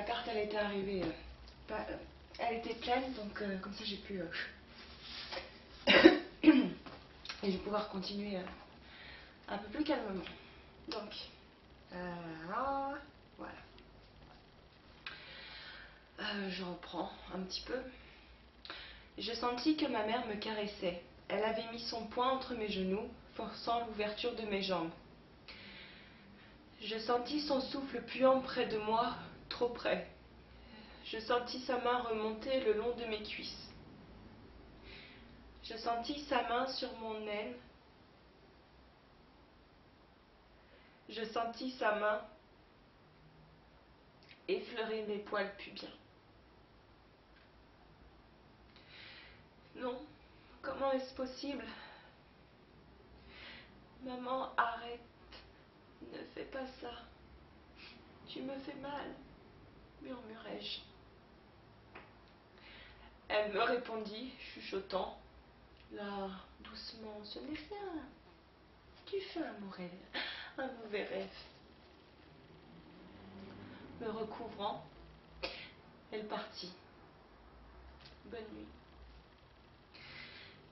carte elle était arrivée, elle était pleine, donc comme ça j'ai pu et je vais pouvoir continuer un peu plus calmement. Donc voilà. Je reprends un petit peu. Je sentis que ma mère me caressait. Elle avait mis son poing entre mes genoux, forçant l'ouverture de mes jambes. Je sentis son souffle puant près de moi, trop près. Je sentis sa main remonter le long de mes cuisses. Je sentis sa main sur mon aine. Je sentis sa main effleurer mes poils pubiens. Non, comment est-ce possible? Maman, arrête, ne fais pas ça. Tu me fais mal, murmurai-je. Elle me répondit, chuchotant. Là, doucement, ce n'est rien. Tu fais un mauvais rêve. Me recouvrant, elle partit. Bonne nuit.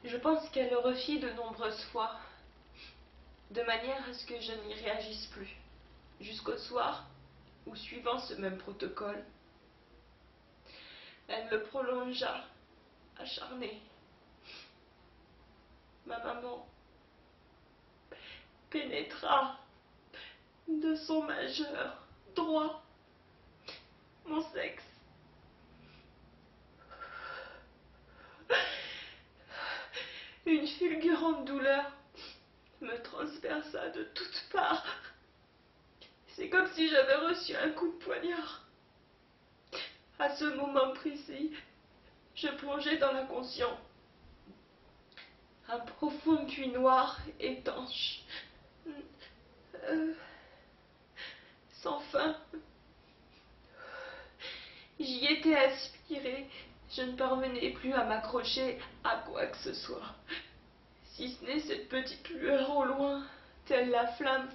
Je pense qu'elle le refit de nombreuses fois, de manière à ce que je n'y réagisse plus, jusqu'au soir où, suivant ce même protocole, elle me prolongea, acharnée. Ma maman pénétra de son majeur droit mon sexe. Une fulgurante douleur me transperça de toutes parts. C'est comme si j'avais reçu un coup de poignard. À ce moment précis, je plongeai dans l'inconscient. Un profond puits noir, étanche, sans fin. J'y étais aspiré, je ne parvenais plus à m'accrocher à quoi que ce soit, si ce n'est cette petite lueur au loin, telle la flamme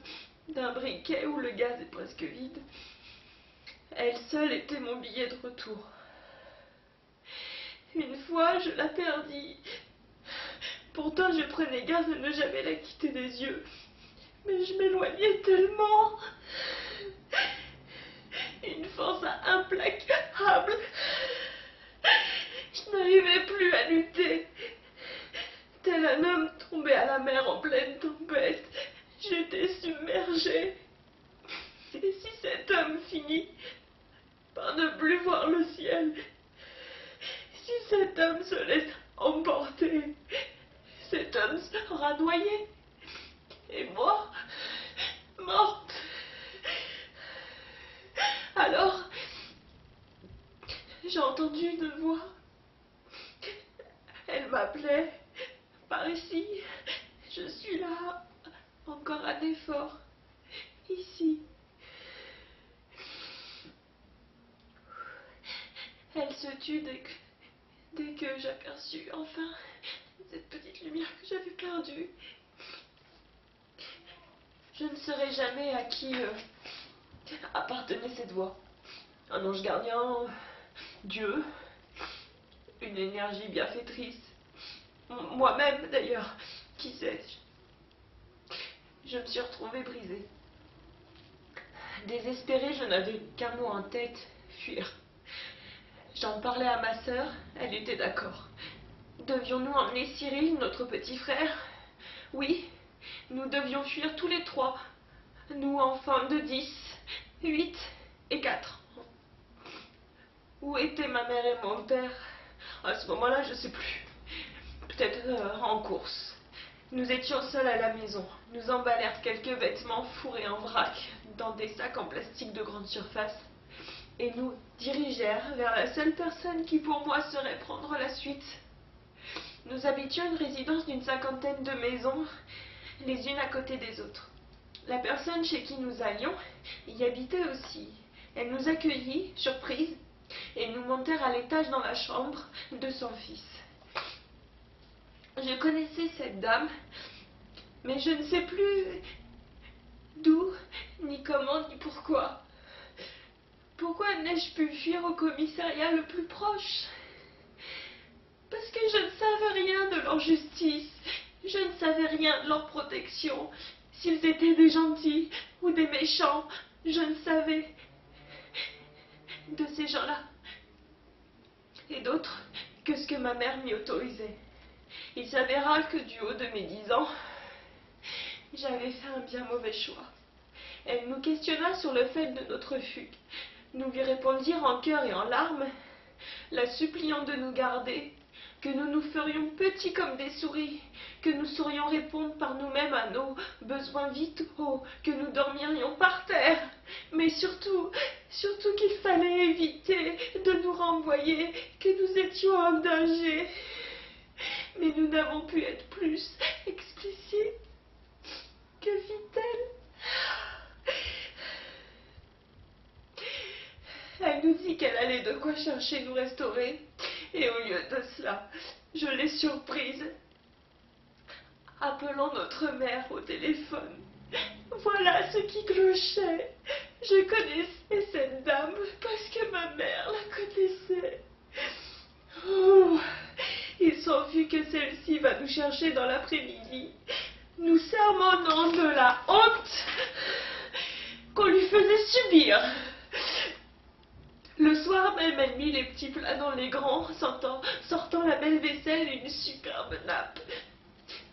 d'un briquet où le gaz est presque vide. Elle seule était mon billet de retour. Une fois, je la perdis. Pourtant, je prenais garde de ne jamais la quitter des yeux. Mais je m'éloignais tellement. Une force implacable. Je n'arrivais plus à lutter. Tel un homme tombé à la mer en pleine tempête, j'étais submergée. Et si cet homme finit par ne plus voir le ciel, si cet homme se laisse emporter, cet homme sera noyé. Et moi, morte. Alors, j'ai entendu une voix. Elle m'appelait. Par ici, je suis là. Encore un effort. Ici. Elle se tut dès que j'aperçus enfin cette petite lumière que j'avais perdue. Je ne saurais jamais à qui appartenait cette voix. Un ange gardien, Dieu, une énergie bienfaitrice. Moi-même, d'ailleurs, qui sais-je? Je me suis retrouvée brisée. Désespérée, je n'avais qu'un mot en tête, fuir. J'en parlais à ma sœur, elle était d'accord. Devions-nous emmener Cyril, notre petit frère? Oui, nous devions fuir tous les trois. Nous, enfants de 10, 8 et 4. Où étaient ma mère et mon père? À ce moment-là, je ne sais plus. Peut-être en course. Nous étions seuls à la maison. Nous emballèrent quelques vêtements fourrés en vrac dans des sacs en plastique de grande surface et nous dirigèrent vers la seule personne qui pour moi saurait prendre la suite. Nous habitions une résidence d'une 50aine de maisons, les unes à côté des autres. La personne chez qui nous allions y habitait aussi. Elle nous accueillit, surprise, et nous montèrent à l'étage dans la chambre de son fils. Je connaissais cette dame, mais je ne sais plus d'où, ni comment, ni pourquoi. Pourquoi n'ai-je pu fuir au commissariat le plus proche? Parce que je ne savais rien de leur justice, je ne savais rien de leur protection. S'ils étaient des gentils ou des méchants, je ne savais de ces gens-là. Et d'autres que ce que ma mère m'y autorisait. Il s'avéra que du haut de mes 10 ans, j'avais fait un bien mauvais choix. Elle nous questionna sur le fait de notre fugue. Nous lui répondirent en cœur et en larmes, la suppliant de nous garder, que nous nous ferions petits comme des souris, que nous saurions répondre par nous-mêmes à nos besoins vitaux, que nous dormirions par terre, mais surtout qu'il fallait éviter de nous renvoyer, que nous étions en danger. Mais nous n'avons pu être plus explicites. Que fit-elle? Elle nous dit qu'elle allait de quoi chercher nous restaurer, et au lieu de cela, je l'ai surprise, appelant notre mère au téléphone. Voilà ce qui clochait. Je connaissais cette dame parce que ma mère la connaissait. Oh, il s'enfuit que celle-ci va nous chercher dans l'après-midi, nous sermonnant de la honte qu'on lui faisait subir. Le soir même, elle mit les petits plats dans les grands, sortant la belle vaisselle et une superbe nappe.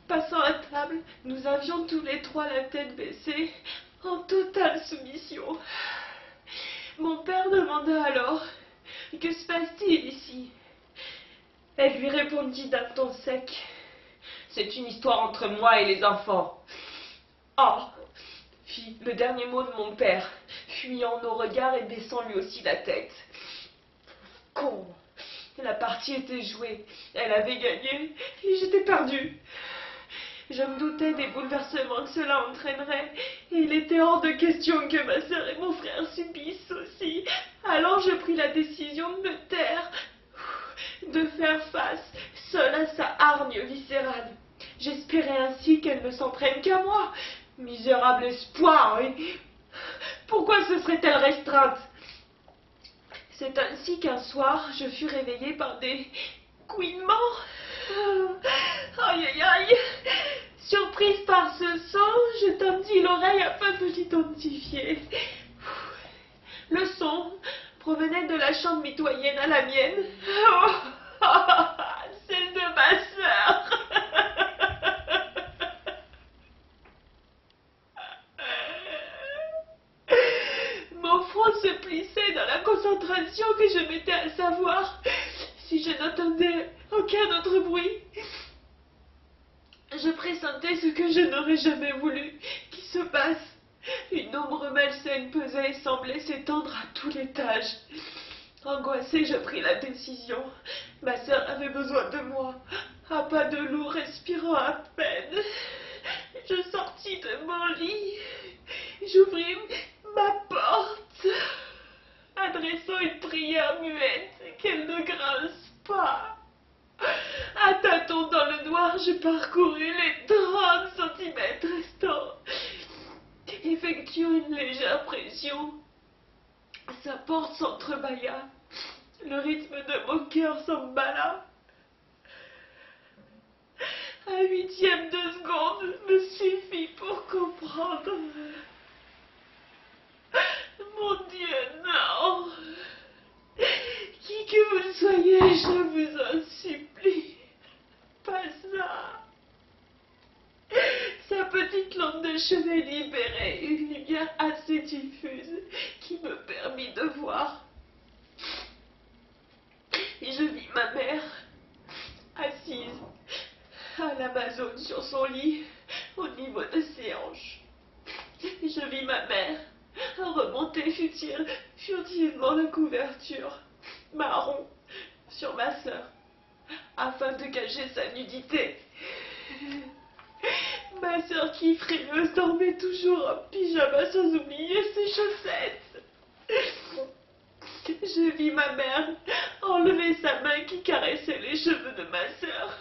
Passant à table, nous avions tous les trois la tête baissée, en totale soumission. Mon père demanda alors « Que se passe-t-il ici ?» Elle lui répondit d'un ton sec « C'est une histoire entre moi et les enfants. » Oh, fit le dernier mot de mon père, fuyant nos regards et baissant lui aussi la tête. Con! La partie était jouée, elle avait gagné et j'étais perdue. Je me doutais des bouleversements que cela entraînerait, et il était hors de question que ma sœur et mon frère subissent aussi. Alors je pris la décision de me taire, de faire face, seule à sa hargne viscérale. J'espérais ainsi qu'elle ne s'en prenne qu'à moi. Misérable espoir, oui. Pourquoi se serait-elle restreinte? C'est ainsi qu'un soir, je fus réveillée par des couinements. Aïe, aïe, aïe. Surprise par ce son, je tendis l'oreille afin de l'identifier. Le son provenait de la chambre mitoyenne à la mienne. Celle de ma sœur. Mon front se plissait dans la concentration que je mettais à savoir si je n'entendais aucun autre bruit. Je pressentais ce que je n'aurais jamais voulu qui se passe. Une ombre malsaine pesait et semblait s'étendre à tout l'étage. Angoissée, je pris la décision. Ma sœur avait besoin de moi. À pas de loup, respirant à peine. Je sortis de mon lit. J'ouvris ma porte, adressant une prière muette qu'elle ne grince pas. À tâtons dans le noir, je parcourus les 30 centimètres restants. Effectuant une légère pression, sa porte s'entrebâilla. Le rythme de mon cœur s'emballa. Un huitième de seconde me suffit pour comprendre. Mon Dieu, non! Qui que vous le soyez, je vous en supplie, pas ça. Sa petite lampe de chevet libérait une lumière assez diffuse qui me permit de voir. Et je vis ma mère assise à l'Amazone sur son lit au niveau de ses hanches. Et je vis ma mère remonter furtivement la couverture marron sur ma sœur afin de cacher sa nudité. Ma sœur qui frémeuse dormait toujours en pyjama sans oublier ses chaussettes. Je vis ma mère enlever sa main qui caressait les cheveux de ma sœur.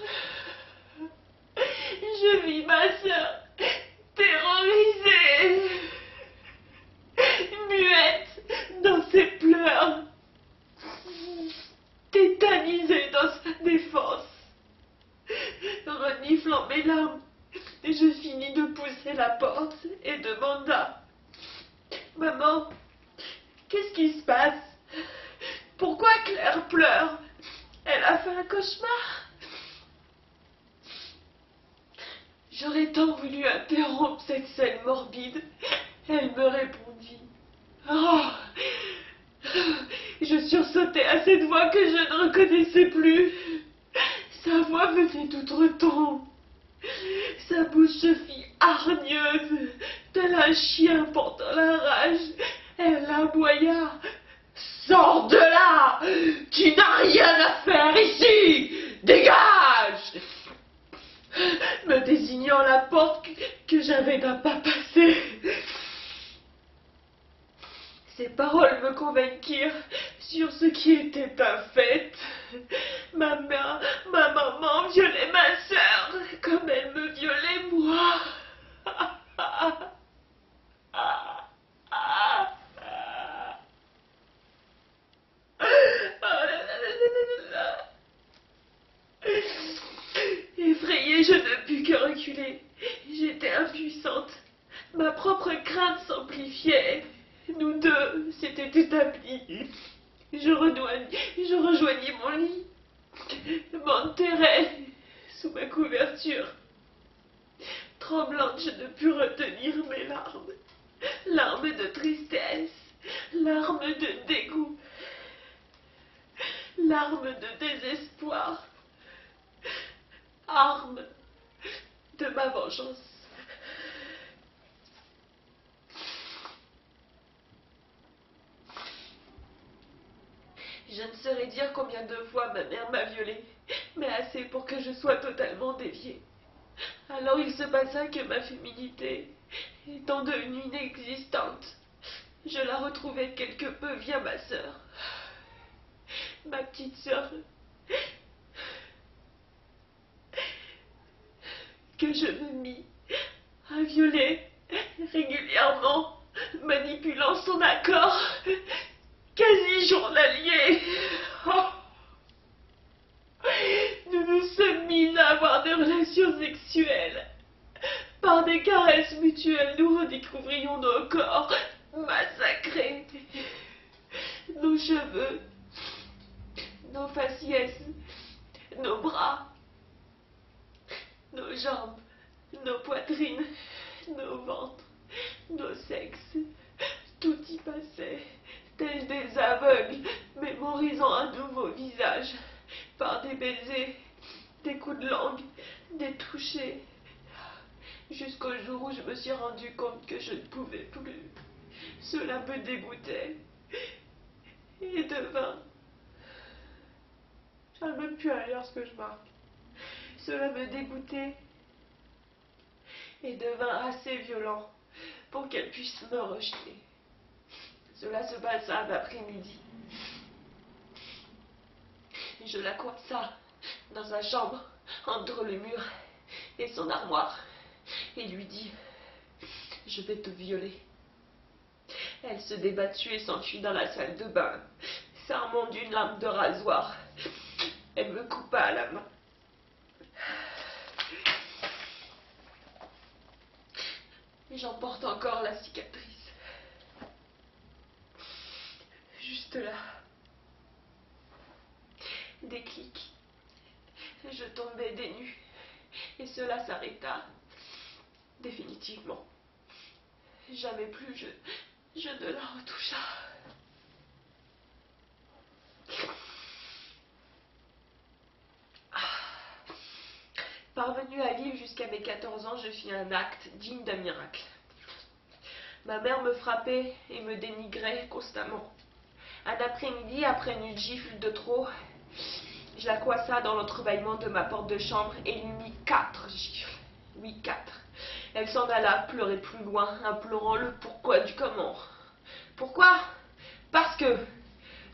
Je vis ma sœur terrorisée, muette dans ses pleurs. les larmes, je finis de pousser la porte et demanda: Maman, qu'est-ce qui se passe? Pourquoi Claire pleure? Elle a fait un cauchemar? J'aurais tant voulu interrompre cette scène morbide. Elle me répondit: Oh! Je sursautais à cette voix que je ne reconnaissais plus. Sa voix venait d'outre-tombe. Sa bouche se fit hargneuse, tel un chien portant la rage. Elle aboya: Sors de là! Tu n'as rien à faire ici! Dégage! Me désignant la porte que j'avais d'un pas passé. Ces paroles me convainquirent sur ce qui était un fait. Ma maman violait ma sœur comme elle me violait moi. Effrayée, je ne pus que reculer. J'étais impuissante. Ma propre crainte s'amplifiait. Nous deux, c'était établi. Je rejoignis mon lit, m'enterrai sous ma couverture. Tremblante, je ne pus retenir mes larmes. Larmes de tristesse, larmes de dégoût, larmes de désespoir, armes de ma vengeance. Je ne saurais dire combien de fois ma mère m'a violée, mais assez pour que je sois totalement déviée. Alors il se passa que ma féminité étant devenue inexistante, je la retrouvai quelque peu via ma sœur. Ma petite sœur, que je me mis à violer régulièrement, manipulant son accord quasi journalier. Oh. Nous nous sommes mis à avoir des relations sexuelles. Par des caresses mutuelles, nous redécouvrions nos corps massacrés, nos cheveux, nos faciès, nos bras, nos jambes, nos poitrines, nos ventres, nos sexes. Tout y passait, tels des aveugles, mémorisant un nouveau visage, par des baisers, des coups de langue, des touchés, jusqu'au jour où je me suis rendu compte que je ne pouvais plus. Cela me dégoûtait et devint... J'arrive même plus à lire ce que je marque. Cela me dégoûtait et devint assez violent pour qu'elle puisse me rejeter. Cela se passa un après-midi. Je la coinça dans sa chambre, entre le mur et son armoire, et lui dis: Je vais te violer. Elle se débattit et s'enfuit dans la salle de bain, s'armant d'une lame de rasoir. Elle me coupa à la main. J'en porte encore la cicatrice. Juste là. Déclic. Je tombais des nues et cela s'arrêta définitivement. Jamais plus je ne la retoucha. Parvenue à vivre jusqu'à mes 14 ans, je fis un acte digne d'un miracle. Ma mère me frappait et me dénigrait constamment. Un après-midi, après une gifle de trop, je la coissa dans l'entrebâillement de ma porte de chambre et lui mis 4 gifles. Oui, 4. Elle s'en alla pleurer plus loin, implorant le pourquoi du comment. Pourquoi? Parce que,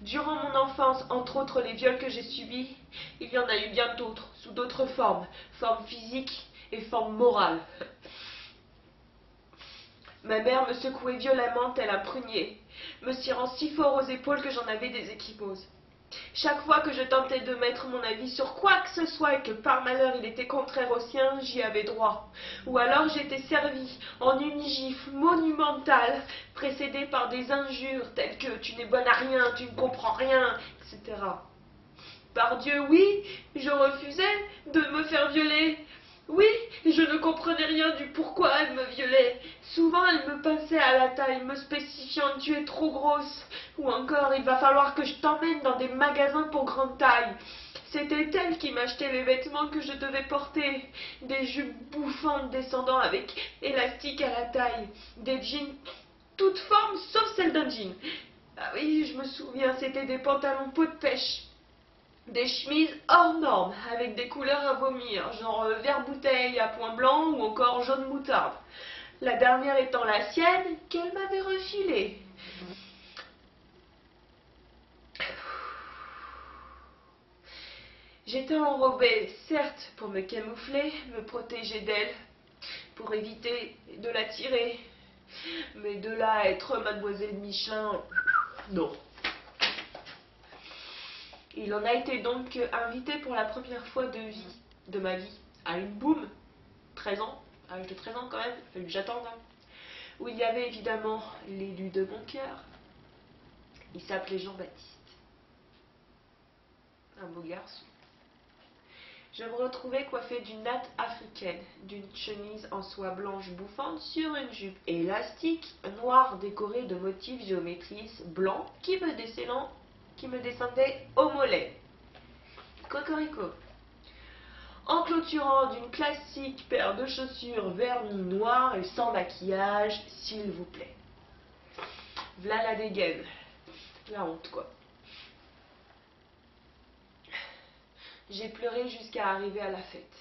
durant mon enfance, entre autres les viols que j'ai subis, il y en a eu bien d'autres, sous d'autres formes, formes physiques et formes morales. Ma mère me secouait violemment tel un prunier, me tirant si fort aux épaules que j'en avais des ecchymoses. Chaque fois que je tentais de mettre mon avis sur quoi que ce soit et que par malheur il était contraire au sien, j'y avais droit. Ou alors j'étais servi en une gifle monumentale, précédée par des injures telles que tu n'es bonne à rien, tu ne comprends rien, etc. Par Dieu, oui, je refusais de me faire violer. Oui, je ne comprenais rien du pourquoi elle me violait. Souvent, elle me pinçait à la taille, me spécifiant « tu es trop grosse » ou encore « il va falloir que je t'emmène dans des magasins pour grande taille ». C'était elle qui m'achetait les vêtements que je devais porter, des jupes bouffantes descendant avec élastique à la taille, des jeans toutes formes sauf celle d'un jean. Ah oui, je me souviens, c'était des pantalons peau de pêche. Des chemises hors normes, avec des couleurs à vomir, genre vert bouteille à point blanc ou encore jaune moutarde. La dernière étant la sienne, qu'elle m'avait refilée. J'étais enrobée, certes, pour me camoufler, me protéger d'elle, pour éviter de la tirer. Mais de là à être mademoiselle Michelin, non. Il en a été donc invité pour la première fois de ma vie, à une boum, 13 ans, à l'âge de 13 ans quand même, il fallait que j'attende, hein, où il y avait évidemment l'élu de mon cœur. Il s'appelait Jean-Baptiste. Un beau garçon. Je me retrouvais coiffée d'une natte africaine, d'une chemise en soie blanche bouffante sur une jupe élastique, noire décorée de motifs géométristes blancs qui me descendaient au mollet. Cocorico. En clôturant d'une classique paire de chaussures vernis noir et sans maquillage, s'il vous plaît. V'là la dégaine. La honte, quoi. J'ai pleuré jusqu'à arriver à la fête.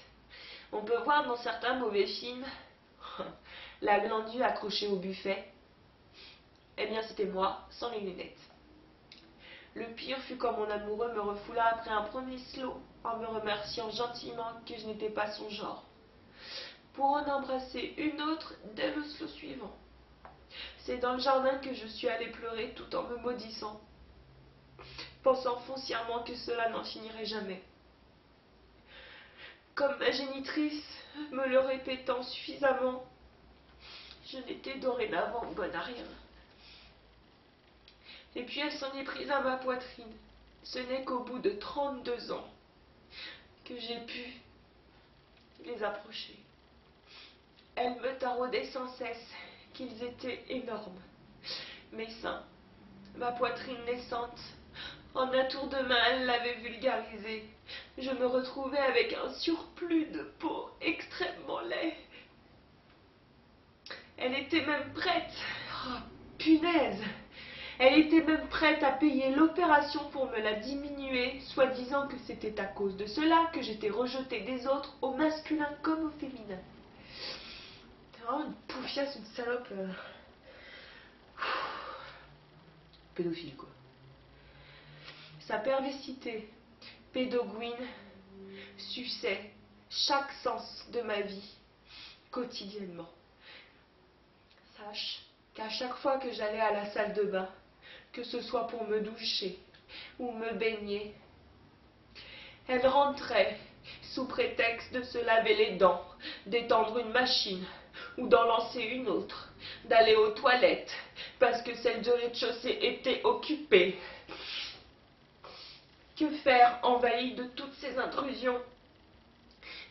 On peut voir dans certains mauvais films la glandue accrochée au buffet. Eh bien, c'était moi, sans les lunettes. Le pire fut quand mon amoureux me refoula après un premier slow, en me remerciant gentiment que je n'étais pas son genre, pour en embrasser une autre dès le slow suivant. C'est dans le jardin que je suis allée pleurer tout en me maudissant, pensant foncièrement que cela n'en finirait jamais. Comme ma génitrice me le répétant suffisamment, je n'étais dorénavant bonne à rien. Et puis elle s'en est prise à ma poitrine. Ce n'est qu'au bout de 32 ans que j'ai pu les approcher. Elle me taraudait sans cesse qu'ils étaient énormes. Mes seins, ma poitrine naissante, en un tour de main, elle l'avait vulgarisé. Je me retrouvais avec un surplus de peau extrêmement laid. Elle était même prête, oh, punaise, elle était même prête à payer l'opération pour me la diminuer, soi-disant que c'était à cause de cela que j'étais rejetée des autres, au masculin comme au féminin. C'est vraiment une poufiasse, une salope. Pédophile, quoi. Sa perversité pédoguine suçait chaque sens de ma vie, quotidiennement. Sache qu'à chaque fois que j'allais à la salle de bain, que ce soit pour me doucher ou me baigner, elle rentrait sous prétexte de se laver les dents, d'étendre une machine ou d'en lancer une autre, d'aller aux toilettes parce que celle du rez-de-chaussée était occupée. Que faire envahi de toutes ces intrusions?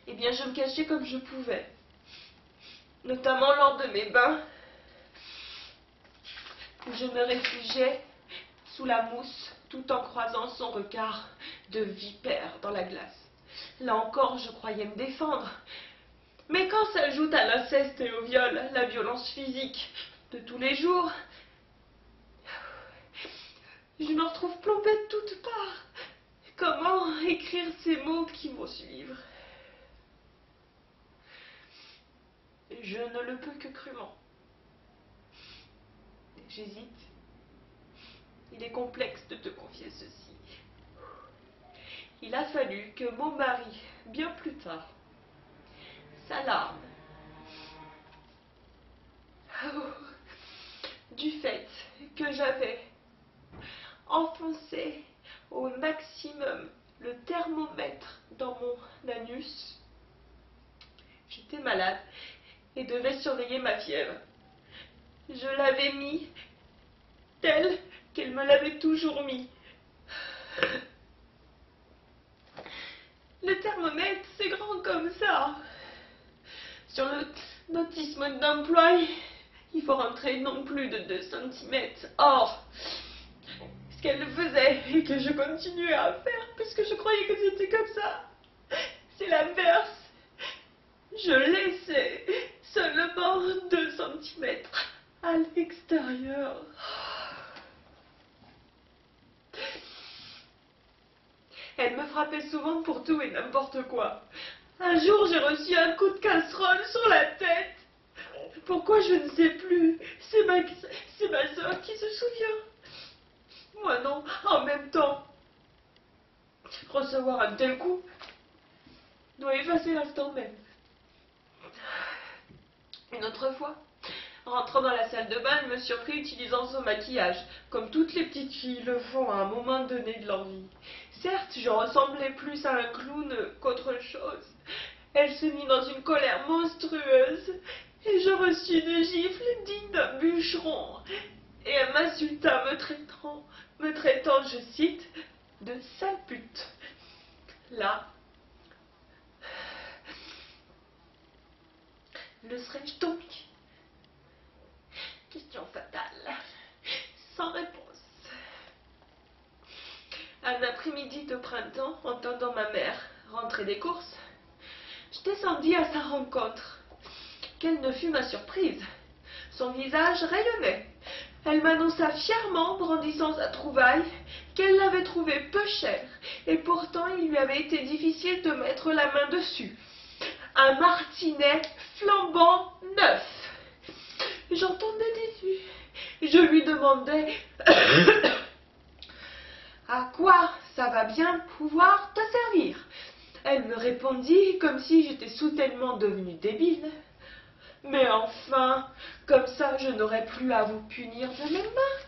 Eh bien, je me cachais comme je pouvais, notamment lors de mes bains, où je me réfugiais sous la mousse, tout en croisant son regard de vipère dans la glace. Là encore, je croyais me défendre. Mais quand s'ajoute à l'inceste et au viol la violence physique de tous les jours, je me retrouve plombée de toutes parts. Comment écrire ces mots qui vont suivre? Je ne le peux que crûment. J'hésite. Il est complexe de te confier ceci. Il a fallu que mon mari, bien plus tard, s'alarme du fait que j'avais enfoncé au maximum le thermomètre dans mon anus. J'étais malade et devais surveiller ma fièvre. Je l'avais mis telle qu'elle me l'avait toujours mis. Le thermomètre, c'est grand comme ça. Sur le notissement d'emploi, il faut rentrer non plus de 2 cm. Or, ce qu'elle faisait et que je continuais à faire, puisque je croyais que c'était comme ça, c'est l'inverse. Je laissais seulement 2 cm à l'extérieur. Elle me frappait souvent pour tout et n'importe quoi. Un jour, j'ai reçu un coup de casserole sur la tête. Pourquoi, je ne sais plus. C'est ma soeur qui se souvient. Moi non, en même temps. Recevoir un tel coup doit effacer l'instant même. Une autre fois, rentrant dans la salle de bain, elle me surprit utilisant son maquillage, comme toutes les petites filles le font à un moment donné de leur vie. Certes, je ressemblais plus à un clown qu'autre chose. Elle se mit dans une colère monstrueuse, et je reçus des gifles dignes d'un bûcheron. Et elle m'insulta, me traitant, je cite, de sale pute. Là, le serais-je donc? Question fatale, sans réponse. Un après-midi de printemps, entendant ma mère rentrer des courses, je descendis à sa rencontre. Quelle ne fut ma surprise! Son visage rayonnait. Elle m'annonça fièrement, brandissant sa trouvaille, qu'elle l'avait trouvée peu chère, et pourtant il lui avait été difficile de mettre la main dessus. Un martinet flambant neuf. J'en tombais déçue. Je lui demandai à quoi ça va bien pouvoir te servir. Elle me répondit comme si j'étais soudainement devenue débile. Mais enfin, comme ça, je n'aurais plus à vous punir de mes mains.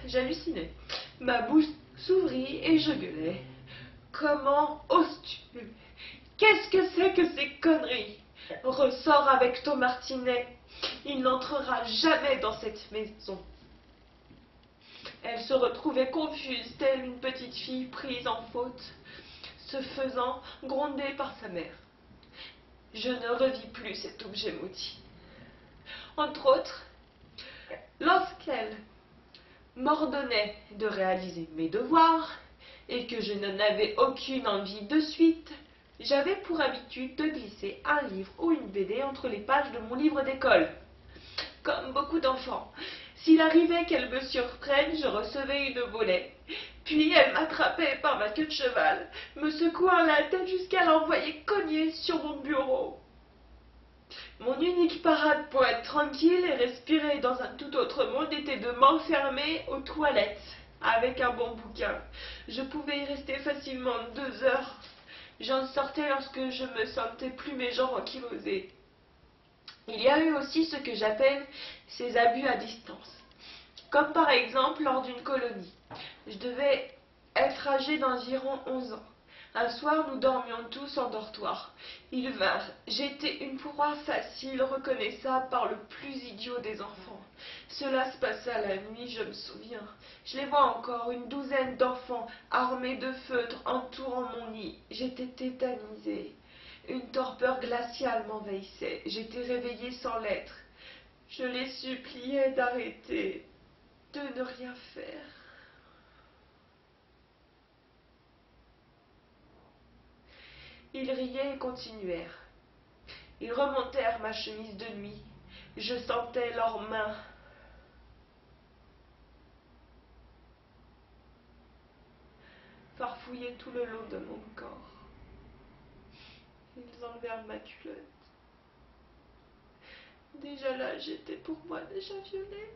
J'hallucinais. Ma bouche s'ouvrit et je gueulais. Comment oses-tu? Qu'est-ce que c'est que ces conneries? Ressors avec ton martinet. Il n'entrera jamais dans cette maison. Elle se retrouvait confuse, telle une petite fille prise en faute, se faisant gronder par sa mère. Je ne revis plus cet objet maudit. Entre autres, lorsqu'elle m'ordonnait de réaliser mes devoirs et que je n'en avais aucune envie de suite, j'avais pour habitude de glisser un livre ou une BD entre les pages de mon livre d'école. Comme beaucoup d'enfants, s'il arrivait qu'elle me surprenne, je recevais une volée. Puis elle m'attrapait par ma queue de cheval, me secouant la tête jusqu'à l'envoyer cogner sur mon bureau. Mon unique parade pour être tranquille et respirer dans un tout autre monde était de m'enfermer aux toilettes avec un bon bouquin. Je pouvais y rester facilement 2 heures. J'en sortais lorsque je me sentais plus mes jambes ankylosées. Il y a eu aussi ce que j'appelle ces abus à distance. Comme par exemple lors d'une colonie. Je devais être âgée d'environ 11 ans. Un soir, nous dormions tous en dortoir. Ils vinrent. J'étais une proie facile, reconnaissable par le plus idiot des enfants. Cela se passa la nuit, je me souviens. Je les vois encore, une douzaine d'enfants armés de feutres entourant mon lit. J'étais tétanisée. Une torpeur glaciale m'envahissait. J'étais réveillée sans l'être. Je les suppliais d'arrêter, de ne rien faire. Ils riaient et continuèrent. Ils remontèrent ma chemise de nuit. Je sentais leurs mains. Farfouiller tout le long de mon corps. Ils enlevèrent ma culotte. Déjà là, j'étais pour moi déjà violée.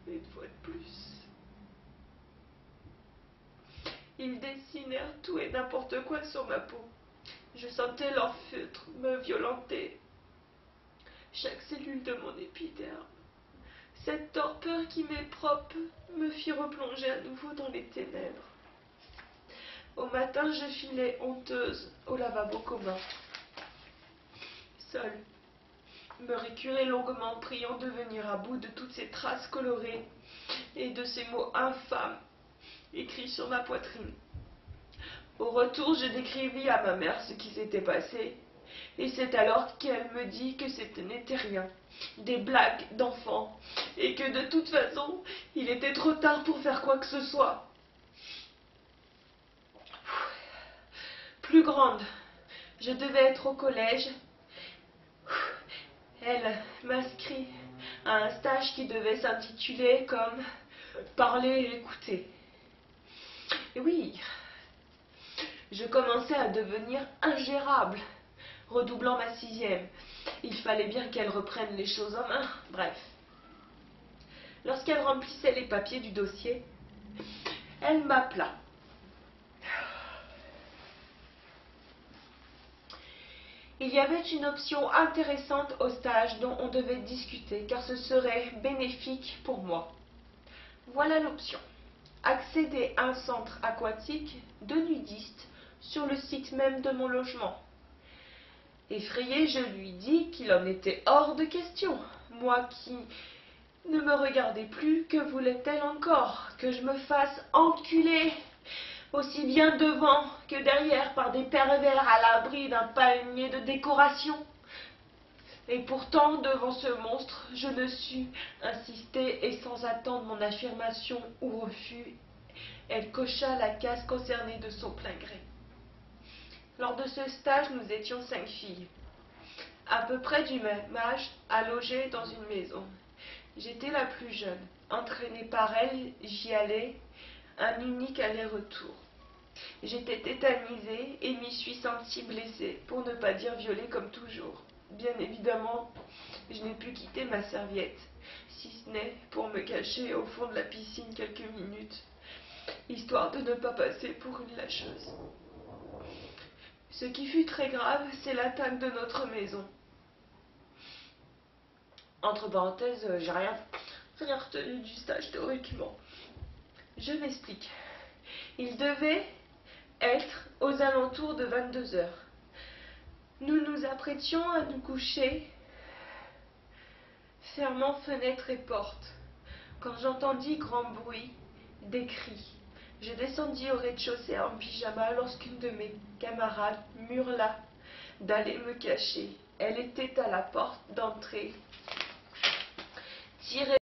Une fois de plus. Ils dessinèrent tout et n'importe quoi sur ma peau. Je sentais leur feutre me violenter. Chaque cellule de mon épiderme Cette torpeur qui m'éprope me fit replonger à nouveau dans les ténèbres. Au matin, je filai honteuse au lavabo commun. Seule, me récurai longuement, priant de venir à bout de toutes ces traces colorées et de ces mots infâmes écrits sur ma poitrine. Au retour, je décrivis à ma mère ce qui s'était passé, et c'est alors qu'elle me dit que ce n'était rien, des blagues d'enfants, et que de toute façon, il était trop tard pour faire quoi que ce soit. Plus grande, je devais être au collège. Elle m'inscrit à un stage qui devait s'intituler comme « Parler et écouter ». Et oui, je commençais à devenir ingérable, redoublant ma 6e. Il fallait bien qu'elle reprenne les choses en main. Bref. Lorsqu'elle remplissait les papiers du dossier, elle m'appela. Il y avait une option intéressante au stage dont on devait discuter, car ce serait bénéfique pour moi. Voilà l'option. Accéder à un centre aquatique de nudistes sur le site même de mon logement. Effrayé, je lui dis qu'il en était hors de question. Moi qui ne me regardais plus, que voulait-elle encore? Que je me fasse enculer, aussi bien devant que derrière, par des pervers à l'abri d'un palmier de décoration? Et pourtant, devant ce monstre, je ne sus insister, et sans attendre mon affirmation ou refus, elle cocha la case concernée de son plein gré. Lors de ce stage, nous étions 5 filles, à peu près du même âge, à loger dans une maison. J'étais la plus jeune. Entraînée par elle, j'y allais, un unique aller-retour. J'étais tétanisée et m'y suis sentie blessée, pour ne pas dire violée comme toujours. Bien évidemment, je n'ai pu quitter ma serviette, si ce n'est pour me cacher au fond de la piscine quelques minutes, histoire de ne pas passer pour une lâcheuse. Ce qui fut très grave, c'est l'attaque de notre maison. Entre parenthèses, j'ai rien retenu du stage théoriquement. Je m'explique. Il devait être aux alentours de 22 heures. Nous nous apprêtions à nous coucher, fermant fenêtres et portes, quand j'entendis grand bruit, des cris. Je descendis au rez-de-chaussée en pyjama lorsqu'une de mes camarades m'hurla d'aller me cacher. Elle était à la porte d'entrée, tirée